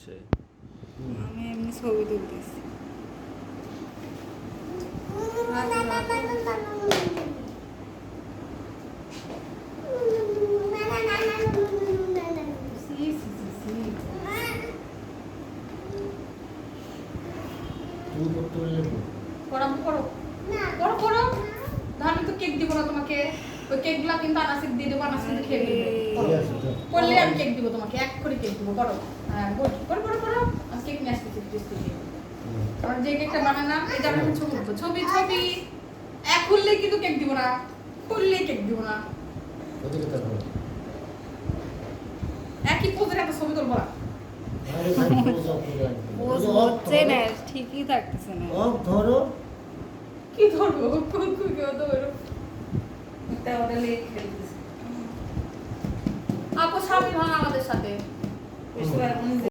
হচ্ছে? আমি এমনি ছবি তুলতেছি। তুই করতে পারলে করো করো করো করো আমি তো কেক দিব না তোমাকে, ওই কেকগুলা কিন্তু আনাসিক দিয়ে দেবো, আনাস কিন্তু খেয়ে নেবে। করো। করলে আমি কেক দিব তোমাকে, এক করে কেক দিব। করো হ্যাঁ গুড, করো করো করো। আমি কেক নিয়ে আসতেছি প্লিজ থেকে। আর যে কেকটা বানালাম এটা আমি ছবি উঠবো, ছবি ছবি এক খুললেই কিন্তু কেক দিব না, খুললেই কেক দিব না। ওদিকে তাকাও। একই পোজের একটা ছবি তুলবো না। আরে ভাই ক্লোজ আপ করে রাখবে। পোজ হচ্ছে না, ঠিকই থাকতেছে না। অফ ধরো। কি ধরবো কুকু কেউ তো এরকম একটা ওটা লেগে খেলতেছে। আপু স্বামী ভাঙা আমাদের সাথে।